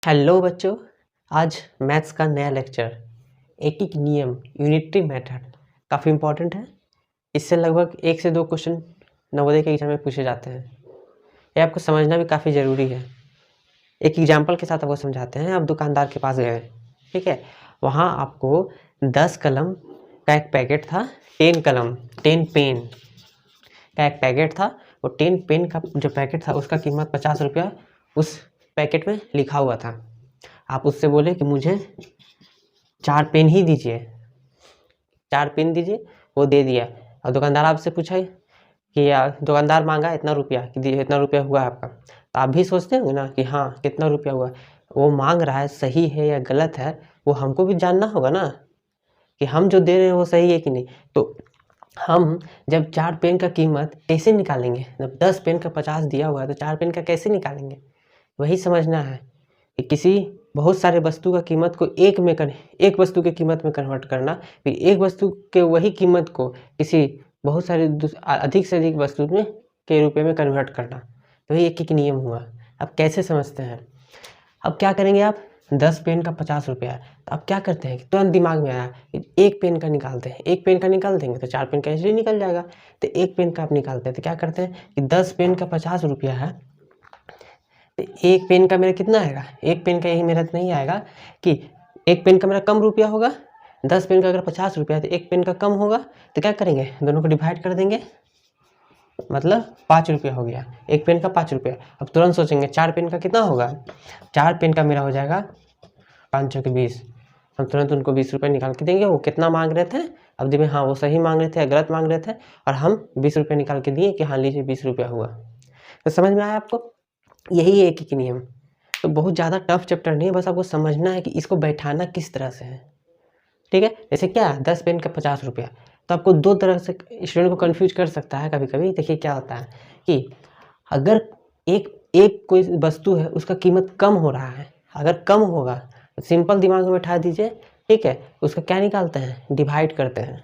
Hello बच्चों, आज maths का नया लेक्चर एकीक नियम यूनिटरी मेथड काफ़ी इम्पोर्टेंट है। इससे लगभग 1 से 2 क्वेश्चन नवोदय के एग्जाम में पूछे जाते हैं। ये आपको समझना भी काफ़ी ज़रूरी है। एक एग्जाम्पल के साथ आपको समझाते हैं। आप दुकानदार के पास गए, ठीक है, वहाँ आपको 10 कलम का एक पैकेट था, 10 कलम 10 पेन का एक पैकेट था। वो 10 पेन का जो पैकेट था उसका कीमत 50 रुपया उस पैकेट में लिखा हुआ था। आप उससे बोले कि मुझे 4 पेन ही दीजिए, 4 पेन दीजिए, वो दे दिया। और दुकानदार आपसे पूछा कि दुकानदार मांगा इतना रुपया कि इतना रुपया हुआ आपका, तो आप भी सोचते होंगे ना कि हाँ कितना रुपया हुआ। वो मांग रहा है सही है या गलत है, वो हमको भी जानना होगा ना कि हम जो दे रहे हैं वो सही है कि नहीं। तो हम जब 4 पेन का कीमत कैसे निकालेंगे, जब 10 पेन का 50 दिया हुआ है तो 4 पेन का कैसे निकालेंगे, वही समझना है कि किसी बहुत सारे वस्तु का कीमत को एक वस्तु की कीमत में कन्वर्ट करना, फिर एक वस्तु के वही कीमत को किसी बहुत सारे अधिक से अधिक वस्तु में के रुपये में कन्वर्ट करना, तो ये एक नियम हुआ। अब कैसे समझते हैं। अब क्या करेंगे आप, 10 पेन का 50 रुपया है, तो अब क्या करते हैं कि तुरंत दिमाग में आया कि एक पेन का निकालते हैं। एक पेन का निकाल देंगे तो 4 पेन का ऐसे निकल जाएगा। तो एक पेन का आप निकालते हैं तो क्या करते हैं कि 10 पेन का 50 रुपया है, तो एक पेन का मेरा कितना आएगा, एक पेन का यही मेरा नहीं आएगा कि एक पेन का मेरा कम रुपया होगा। 10 पेन का अगर 50 रुपया है तो एक पेन का कम होगा, तो क्या करेंगे, दोनों को डिवाइड कर देंगे, मतलब 5 रुपया हो गया, एक पेन का 5 रुपया। अब तुरंत सोचेंगे 4 पेन का कितना होगा, 4 पेन का मेरा हो जाएगा 5 के 20। हम तुरंत उनको 20 रुपये निकाल के देंगे। वो कितना मांग रहे थे, अब देखिए हाँ वो सही मांग रहे थे या गलत मांग रहे थे, और हम 20 रुपये निकाल के दिए कि हाँ लीजिए 20 रुपया हुआ। तो समझ में आया आपको, यही एक ही नियम। तो बहुत ज़्यादा टफ चैप्टर नहीं है, बस आपको समझना है कि इसको बैठाना किस तरह से है, ठीक है। जैसे क्या 10 पेन का 50 रुपया, तो आपको दो तरह से स्टूडेंट को कंफ्यूज कर सकता है कभी कभी। देखिए क्या होता है कि अगर एक एक कोई वस्तु है उसका कीमत कम हो रहा है, अगर कम होगा तो सिंपल दिमाग में बैठा दीजिए, ठीक है, उसका क्या निकालते हैं, डिवाइड करते हैं,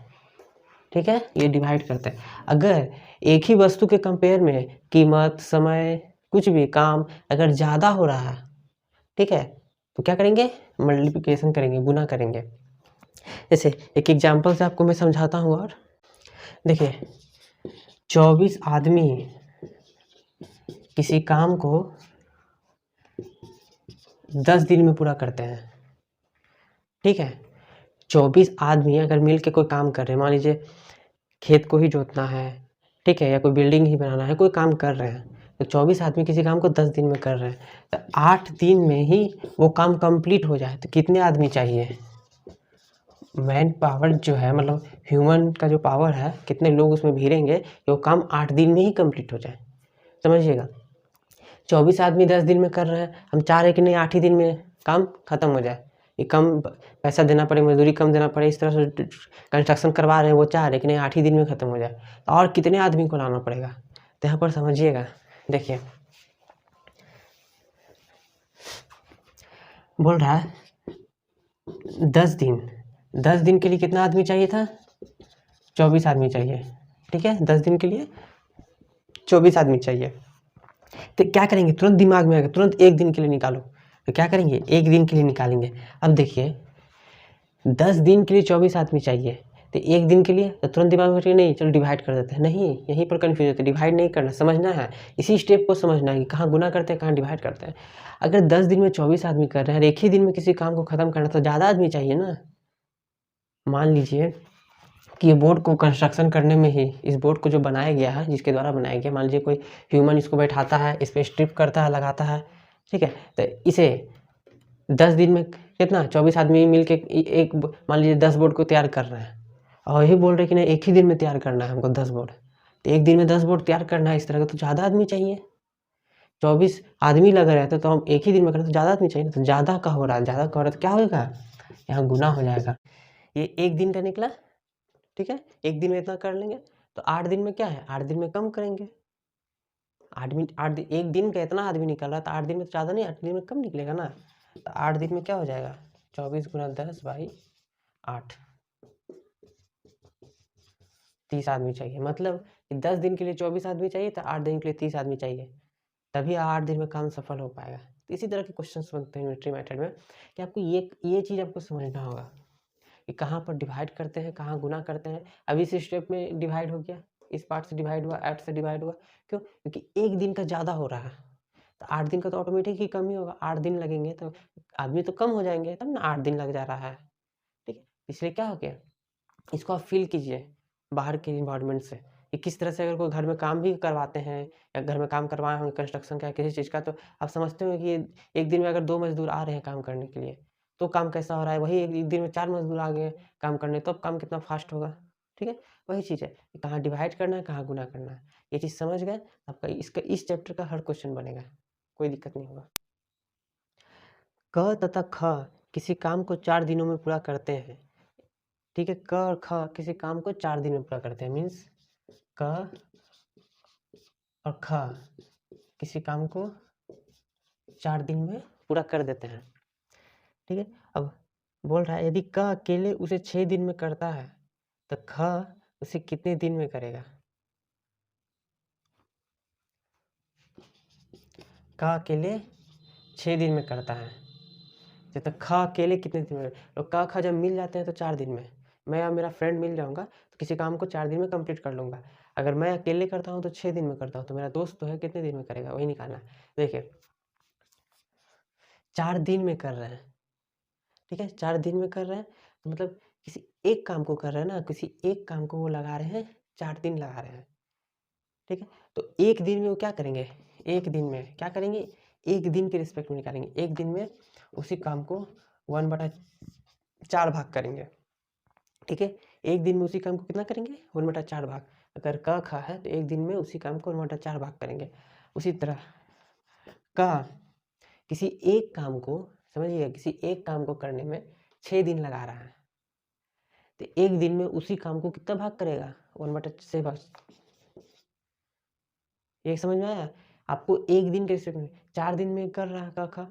ठीक है, ये डिवाइड करते हैं। अगर एक ही वस्तु के कंपेयर में कीमत, समय, कुछ भी काम अगर ज़्यादा हो रहा है, ठीक है, तो क्या करेंगे, मल्टीप्लिकेशन करेंगे, गुना करेंगे। जैसे एक एग्जांपल से आपको मैं समझाता हूँ। और देखिए 24 आदमी किसी काम को 10 दिन में पूरा करते हैं, ठीक है। 24 आदमी अगर मिल के कोई काम कर रहे हैं, मान लीजिए खेत को ही जोतना है, ठीक है, या कोई बिल्डिंग ही बनाना है, कोई काम कर रहे हैं, तो 24 आदमी किसी काम को 10 दिन में कर रहे हैं, तो 8 दिन में ही वो काम कंप्लीट हो जाए तो कितने आदमी चाहिए, मैन पावर जो है, मतलब ह्यूमन का जो पावर है, कितने लोग उसमें भिड़ेंगे कि वो काम 8 दिन में ही कंप्लीट हो जाए। समझिएगा, 24 आदमी 10 दिन में कर रहे हैं, हम चाह रहे हैं कि नहीं 8 ही दिन में काम खत्म हो जाए, ये कम पैसा देना पड़े, मजदूरी कम देना पड़े, इस तरह से कंस्ट्रक्शन करवा रहे हैं, वो चाह रहे हैं कि नहीं 8 ही दिन में खत्म हो जाए, तो और कितने आदमी को लाना पड़ेगा। तो यहाँ पर समझिएगा, देखिए बोल रहा है 10 दिन के लिए कितना आदमी चाहिए था, 24 आदमी चाहिए, ठीक है, 10 दिन के लिए 24 आदमी चाहिए। तो क्या करेंगे, तुरंत दिमाग में आएगा, तुरंत एक दिन के लिए निकालो, तो क्या करेंगे, एक दिन के लिए निकालेंगे। अब देखिए 10 दिन के लिए 24 आदमी चाहिए, तो एक दिन के लिए, तो तुरंत दिमाग में नहीं चलो डिवाइड कर देते हैं, नहीं, यहीं पर कन्फ्यूज होते हैं, डिवाइड नहीं करना, समझना है, इसी स्टेप को समझना है कि कहाँ गुना करते हैं, कहाँ डिवाइड करते हैं। अगर 10 दिन में 24 आदमी कर रहे हैं और एक ही दिन में किसी काम को ख़त्म करना, तो ज़्यादा आदमी चाहिए ना। मान लीजिए कि ये बोर्ड को कंस्ट्रक्शन करने में ही, इस बोर्ड को जो बनाया गया है, जिसके द्वारा बनाया गया, मान लीजिए कोई ह्यूमन इसको बैठाता है, इस पर स्ट्रिप करता है, लगाता है, ठीक है, तो इसे 10 दिन में कितना 24 आदमी मिल के एक मान लीजिए 10 बोर्ड को तैयार कर रहे हैं, और यही बोल रहे कि नहीं एक ही दिन में तैयार करना है हमको 10 बोर्ड, तो एक दिन में 10 बोर्ड तैयार करना है, इस तरह का, तो ज़्यादा आदमी चाहिए। 24 आदमी लग रहे थे तो हम एक ही दिन में करें तो ज़्यादा आदमी चाहिए, तो ज़्यादा का हो रहा है, ज़्यादा का हो रहा है तो क्या होगा, यहाँ गुना हो जाएगा। ये एक दिन का निकला, ठीक है, एक दिन में इतना कर लेंगे, तो 8 दिन में क्या है, 8 दिन में कम करेंगे। 1 दिन का इतना आदमी निकल रहा है, तो 8 दिन में तो ज़्यादा नहीं, 8 दिन में कम निकलेगा ना, तो 8 दिन में क्या हो जाएगा, 24 गुना 10/8, 30 आदमी चाहिए। मतलब कि 10 दिन के लिए 24 आदमी चाहिए, तो 8 दिन के लिए 30 आदमी चाहिए, तभी 8 दिन में काम सफल हो पाएगा। तो इसी तरह के क्वेश्चंस बनते हैं यूनिटरी मेथड में कि आपको ये चीज़ आपको समझना होगा कि कहाँ पर डिवाइड करते हैं, कहाँ गुना करते हैं। अभी इस स्टेप में डिवाइड हो गया, इस पार्ट से डिवाइड हुआ, 8 से डिवाइड हुआ, क्यों? क्योंकि एक दिन का ज़्यादा हो रहा है, तो 8 दिन का तो ऑटोमेटिक ही कम ही होगा। 8 दिन लगेंगे तो आदमी तो कम हो जाएंगे, तब ना 8 दिन लग जा रहा है, ठीक है। इसलिए क्या हो गया, इसको आप फील कीजिए बाहर के इन्वायरमेंट से कि किस तरह से अगर कोई घर में काम भी करवाते हैं या घर में काम करवाए होंगे कंस्ट्रक्शन का किसी चीज़ का, तो आप समझते हो कि एक दिन में अगर 2 मज़दूर आ रहे हैं काम करने के लिए तो काम कैसा हो रहा है। वही एक दिन में 4 मज़दूर आ गए काम करने, तो अब काम कितना फास्ट होगा, ठीक है। वही चीज़ है कि कहाँ डिवाइड करना है, कहाँ गुना करना है। ये चीज़ समझ गए आपका इसका इस चैप्टर का हर क्वेश्चन बनेगा, कोई दिक्कत नहीं होगा। क तथा ख किसी काम को 4 दिनों में पूरा करते हैं, ठीक है। क और ख किसी काम को 4 दिन में पूरा करते हैं, मीन्स क और ख किसी काम को 4 दिन में पूरा कर देते हैं, ठीक है। अब बोल रहा है यदि क अकेले उसे 6 दिन में करता है तो ख उसे कितने दिन में करेगा। क अकेले 6 दिन में करता है तो ख अकेले कितने दिन में, तो क ख जब मिल जाते हैं तो 4 दिन में। मैं या मेरा फ्रेंड मिल जाऊंगा तो किसी काम को 4 दिन में कंप्लीट कर लूँगा। अगर मैं अकेले करता हूँ तो 6 दिन में करता हूँ, तो मेरा दोस्त तो है कितने दिन में करेगा, वही निकालना है। देखिए 4 दिन में कर रहे हैं, ठीक है। 4 दिन में कर रहे हैं तो मतलब किसी एक काम को कर रहे हैं ना, किसी एक काम को वो लगा रहे हैं 4 दिन लगा रहे हैं, ठीक है। तो एक दिन में वो क्या करेंगे, एक दिन में क्या करेंगे, एक दिन के रिस्पेक्ट में निकालेंगे। एक दिन में उसी काम को 1/4 भाग करेंगे, ठीक है। एक दिन में उसी काम को कितना करेंगे, 1/4 भाग। अगर क ख है तो एक दिन में उसी काम को 1/4 भाग करेंगे। उसी तरह का किसी एक काम को, समझिएगा, किसी एक काम को करने में 6 दिन लगा रहा है तो एक दिन में उसी काम को कितना भाग करेगा, 1/6 भाग। ये समझ में आया आपको। एक दिन के रिस्पेक्ट में 4 दिन में कर रहा है क ख,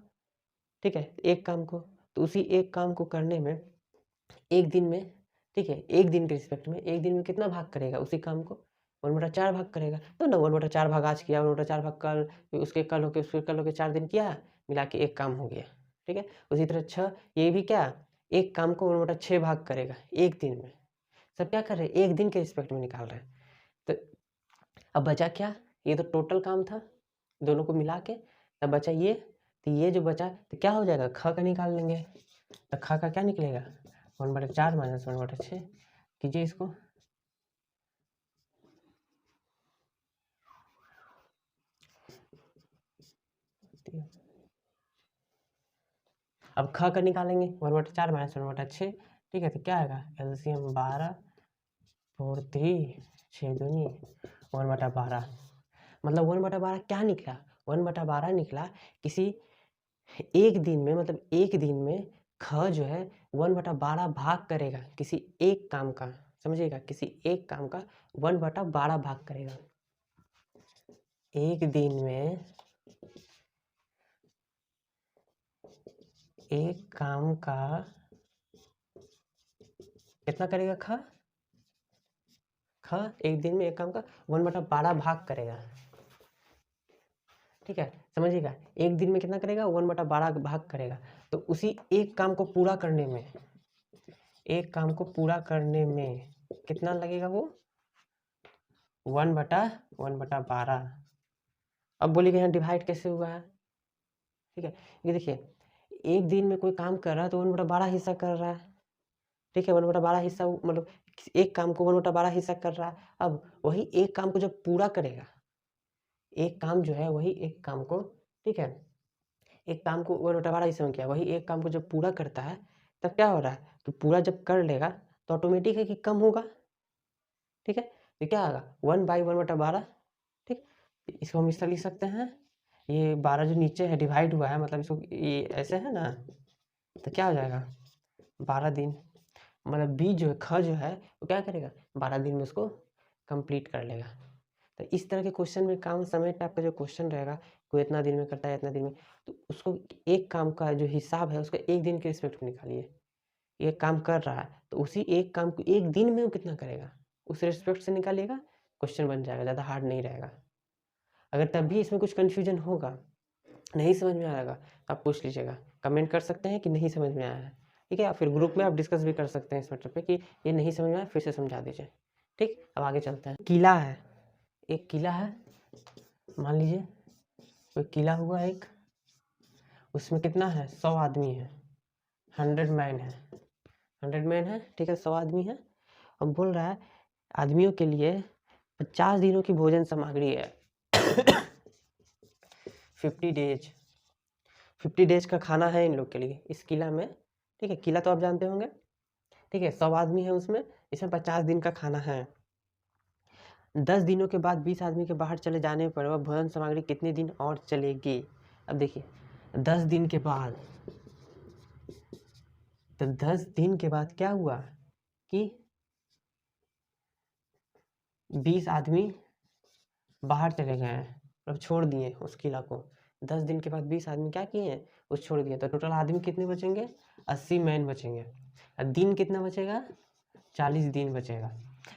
ठीक है, एक काम को, तो उसी एक काम को करने में एक दिन में, ठीक है, एक दिन के रिस्पेक्ट में एक दिन में कितना भाग करेगा उसी काम को, 1/4 भाग करेगा। तो ना 1/4 भाग आज किया, 1/4 भाग कल, उसके कल होके, उसके कल होके 4 दिन किया, मिला के एक काम हो गया, ठीक है। उसी तरह 6, ये भी क्या, एक काम को 1/6 भाग करेगा एक दिन में। सब क्या कर रहे हैं, एक दिन के रिस्पेक्ट में निकाल रहे हैं। तो अब बचा क्या, ये तो टोटल काम था दोनों को मिला के, तब बचा ये, तो ये जो बचा तो क्या हो जाएगा, ख का निकाल लेंगे। तो ख का क्या निकलेगा, 1/4 माइनस 1/6 कीजिए इसको। अब ख का निकालेंगे 1/4 माइनस 1/6, ठीक है। तो क्या आएगा, एलसीएम 12 4 3 6 दूनी 1/12, मतलब 1/12 क्या निकला, 1/12 निकला किसी एक दिन में, मतलब एक दिन में ख जो है 1/12 भाग करेगा किसी एक काम का, समझिएगा, किसी एक काम का 1/12 भाग करेगा। एक दिन में एक काम का कितना करेगा, ख एक दिन में एक काम का 1/12 भाग करेगा, ठीक है। समझिएगा, एक दिन में कितना करेगा, 1/12 भाग करेगा। तो उसी एक काम को पूरा करने में, एक काम को पूरा करने में कितना लगेगा, वो 1/12। अब बोलिएगा यहाँ डिवाइड कैसे हुआ है, ठीक है। ये देखिए एक दिन में कोई काम कर रहा है तो 1/12 हिस्सा कर रहा है, ठीक है। 1/12 हिस्सा मतलब एक काम को 1/12 हिस्सा कर रहा है। अब वही एक काम को जब पूरा करेगा, एक काम जो है वही एक काम को, ठीक है, एक काम को 1/12 हिस्से में किया, वही एक काम को जब पूरा करता है तब क्या हो रहा है, तो पूरा जब कर लेगा तो ऑटोमेटिक है कि कम होगा, ठीक है। तो क्या आएगा 1/1/12, ठीक। इसको हम इस तरह लिख सकते हैं, ये 12 जो नीचे है डिवाइड हुआ है, मतलब इसको ये ऐसे है ना, तो क्या हो जाएगा 12 दिन, मतलब बी जो है, ख जो है वो क्या करेगा 12 दिन में उसको कंप्लीट कर लेगा। तो इस तरह के क्वेश्चन में काम समय टाइप का जो क्वेश्चन रहेगा, कोई इतना दिन में करता है इतना दिन में, तो उसको एक काम का जो हिसाब है उसका एक दिन के रिस्पेक्ट में निकालिए। एक काम कर रहा है तो उसी एक काम को एक दिन में वो कितना करेगा उस रिस्पेक्ट से निकालिएगा, क्वेश्चन बन जाएगा, ज़्यादा हार्ड नहीं रहेगा। अगर तब भी इसमें कुछ कन्फ्यूजन होगा नहीं समझ में आएगा तो आप पूछ लीजिएगा, कमेंट कर सकते हैं कि नहीं समझ में आया है, ठीक है। या फिर ग्रुप में आप डिस्कस भी कर सकते हैं इस मैटर पे कि ये नहीं समझ में आया, फिर से समझा दीजिए, ठीक। अब आगे चलते हैं। किला है, एक किला है, मान लीजिए कोई किला हुआ एक, उसमें कितना है, 100 आदमी है, 100 मैन है, 100 मैन है, ठीक है, 100 आदमी है। अब बोल रहा है आदमियों के लिए 50 दिनों की भोजन सामग्री है 50 डेज, 50 डेज का खाना है इन लोग के लिए इस किला में, ठीक है। किला तो आप जानते होंगे, ठीक है। 100 आदमी है उसमें, इसमें 50 दिन का खाना है। 10 दिनों के बाद 20 आदमी के बाहर चले जाने पर वह भोजन सामग्री कितने दिन और चलेगी। अब देखिए 10 दिन के बाद, तो 10 दिन के बाद क्या हुआ कि 20 आदमी बाहर चले गए हैं, मतलब छोड़ दिए उस किला को। 10 दिन के बाद 20 आदमी क्या किए हैं, उस छोड़ दिए, तो टोटल आदमी कितने बचेंगे, 80 मैन बचेंगे। और दिन कितना बचेगा, 40 दिन बचेगा।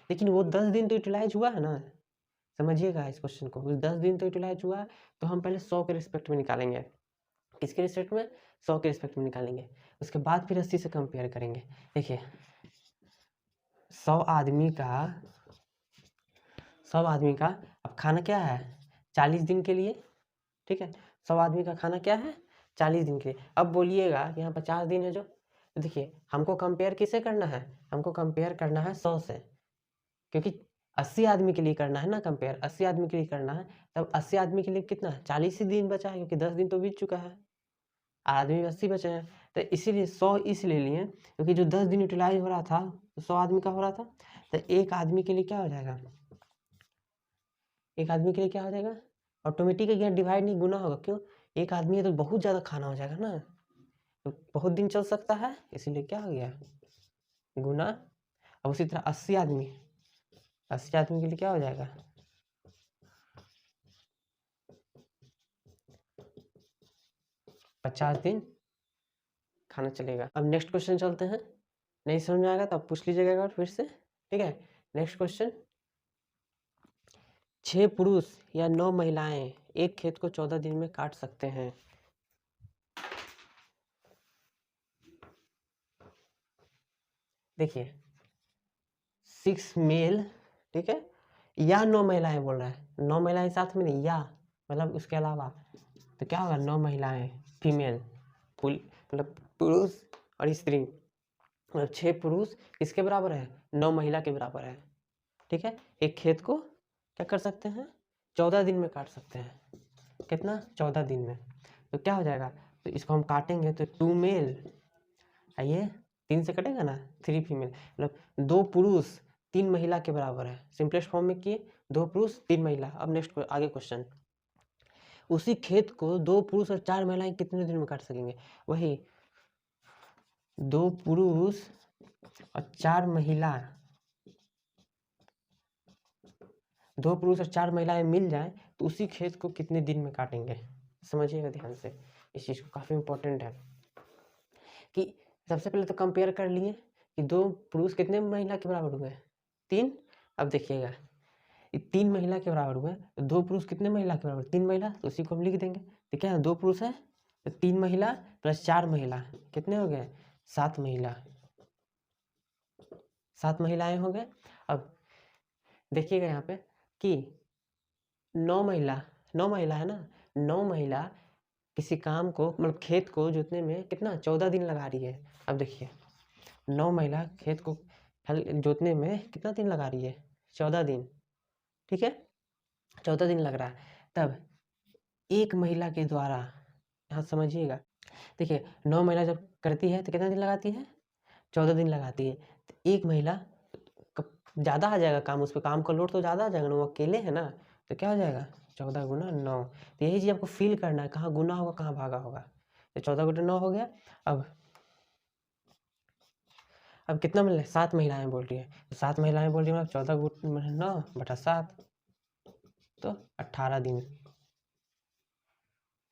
लेकिन वो 10 दिन तो यूटिलाइज हुआ है ना, समझिएगा इस क्वेश्चन को, 10 दिन तो यूटिलाइज हुआ है, तो हम पहले 100 के रिस्पेक्ट में निकालेंगे। किसके रिस्पेक्ट में, 100 के रिस्पेक्ट में निकालेंगे। उसके बाद फिर 80 से कंपेयर करेंगे। देखिए 100 आदमी का अब खाना क्या है, 40 दिन के लिए, ठीक है। 100 आदमी का खाना क्या है, 40 दिन के लिए। अब बोलिएगा कि यहाँ 50 दिन है जो, तो देखिए हमको कंपेयर किससे करना है, हमको कंपेयर करना है 100 से, क्योंकि 80 आदमी के लिए करना है ना कंपेयर, 80 आदमी के लिए करना है। तब 80 आदमी के लिए कितना है, 40 ही दिन बचा है, क्योंकि 10 दिन तो बीत चुका है, आदमी 80 बचे हैं। तो इसीलिए 100 इसलिए लिए क्योंकि जो 10 दिन यूटिलाइज हो रहा था 100 आदमी का हो रहा था, तो एक आदमी के लिए क्या हो जाएगा, एक आदमी के लिए क्या हो जाएगा, ऑटोमेटिक यहाँ डिवाइड नहीं गुना होगा, क्यों, एक आदमी है तो बहुत ज़्यादा खाना हो जाएगा ना, तो बहुत दिन चल सकता है, इसीलिए क्या हो गया, गुना। अब उसी तरह 80 आदमी, 80 आदमी के लिए क्या हो जाएगा, 50 दिन खाना चलेगा। अब नेक्स्ट क्वेश्चन चलते हैं, नहीं समझ में आएगा तो आप पूछ लीजिएगा एक बार फिर से, ठीक है। नेक्स्ट क्वेश्चन, 6 पुरुष या 9 महिलाएं एक खेत को 14 दिन में काट सकते हैं। देखिए 6 मेल, ठीक है, या 9 महिलाएं बोल रहा है, 9 महिलाएं साथ में नहीं, या मतलब उसके अलावा, तो क्या होगा, 9 महिलाएं फीमेल, मतलब पुरुष और स्त्री, मतलब 6 पुरुष किसके बराबर है, 9 महिला के बराबर है, ठीक है। एक खेत को क्या कर सकते हैं, 14 दिन में काट सकते हैं, कितना, 14 दिन में। तो क्या हो जाएगा, तो इसको हम काटेंगे तो 2 मेल, ये 3 से कटेगा ना, 3 फीमेल, मतलब 2 पुरुष 3 महिला के बराबर है। सिंपलेस्ट फॉर्म में किए, 2 पुरुष 3 महिला। अब नेक्स्ट आगे क्वेश्चन, उसी खेत को 2 पुरुष और 4 महिलाएं कितने दिन में काट सकेंगे, वही 2 पुरुष और 4 महिला, 2 पुरुष और 4 महिलाएं मिल जाएं तो उसी खेत को कितने दिन में काटेंगे, समझिएगा ध्यान से इस चीज़ को, काफ़ी इंपॉर्टेंट है। कि सबसे पहले तो कंपेयर कर लिए कि 2 पुरुष कितने महिला के बराबर हुए, 3। अब देखिएगा 3 महिला के बराबर हुए, तो 2 पुरुष कितने महिला के बराबर, 3 महिला, तो उसी को हम लिख देंगे। तो क्या है, 2 पुरुष है तो 3 महिला प्लस 4 महिला, कितने हो गए, 7 महिला, 7 महिलाएं हो गए। अब देखिएगा यहाँ पे कि 9 महिला है ना, 9 महिला किसी काम को, मतलब खेत को जोतने में कितना, 14 दिन लगा रही है। अब देखिए 9 महिला खेत को हल जोतने में कितना दिन लगा रही है, 14 दिन, ठीक है, 14 दिन लग रहा है। तब एक महिला के द्वारा, यहाँ समझिएगा, देखिए 9 महिला जब करती है तो कितना दिन लगाती है, 14 दिन लगाती है। तो एक महिला ज़्यादा आ जाएगा काम, उस पर काम का लोड तो ज़्यादा आ जाएगा ना, वो अकेले है ना, तो क्या हो जाएगा, 14 गुना 9। तो यही चीज़ आपको फील करना है, कहाँ गुना होगा कहाँ भागा होगा। तो 14 गुना 9 हो गया। अब कितना मिल रहा है, 7 महिलाएं बोल रही है, तो 7 महिलाएं बोल रही है, मतलब 14 गुना 9 बटा 7, तो 18 दिन,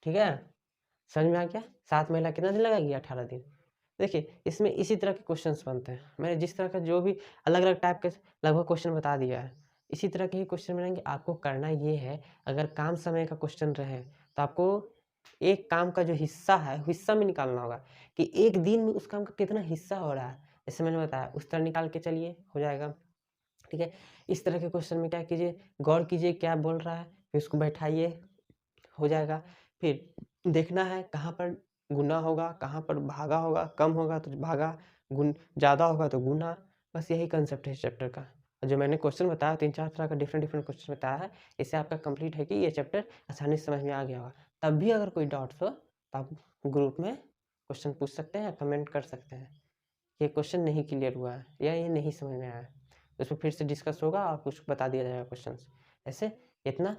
ठीक है। समझ में आ गया, 7 महिला कितना दिन लगाएगी, 18 दिन। देखिए इसमें इसी तरह के क्वेश्चंस बनते हैं, मैंने जिस तरह का जो भी अलग अलग टाइप के लगभग क्वेश्चन बता दिया है, इसी तरह के ही क्वेश्चन बनेंगे। आपको करना ये है, अगर काम समय का क्वेश्चन रहे तो आपको एक काम का जो हिस्सा है, हिस्सा में निकालना होगा कि एक दिन में उस काम का कितना हिस्सा हो रहा है। जैसे मैंने बताया उस तरह निकाल के चलिए, हो जाएगा। ठीक है, इस तरह के क्वेश्चन में क्या कीजिए, गौर कीजिए क्या बोल रहा है, फिर उसको बैठाइए, हो जाएगा। फिर देखना है कहाँ पर गुना होगा, कहाँ पर भागा होगा, कम होगा तो भागा, गुण ज़्यादा होगा तो गुना। बस यही कंसेप्ट है इस चैप्टर का। जो मैंने क्वेश्चन बताया 3-4 तरह का डिफरेंट क्वेश्चन बताया है, इससे आपका कंप्लीट है कि ये चैप्टर आसानी से समझ में आ गया होगा। तब भी अगर कोई डाउट्स हो तो आप ग्रुप में क्वेश्चन पूछ सकते हैं, कमेंट कर सकते हैं ये क्वेश्चन नहीं क्लियर हुआ है या ये नहीं समझ में आया है, तो उसमें फिर से डिस्कस होगा और कुछ बता दिया जाएगा क्वेश्चंस। ऐसे इतना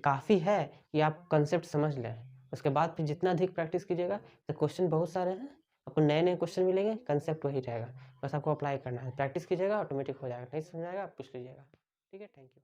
काफ़ी है कि आप कंसेप्ट समझ लें। उसके बाद फिर जितना अधिक प्रैक्टिस कीजिएगा तो क्वेश्चन बहुत सारे हैं, आपको नए नए क्वेश्चन मिलेंगे, कंसेप्ट वही रहेगा, बस आपको अप्लाई करना है। प्रैक्टिस कीजिएगा ऑटोमेटिक हो जाएगा। नहीं समझ आएगा आप पूछ लीजिएगा। ठीक है, थैंक यू।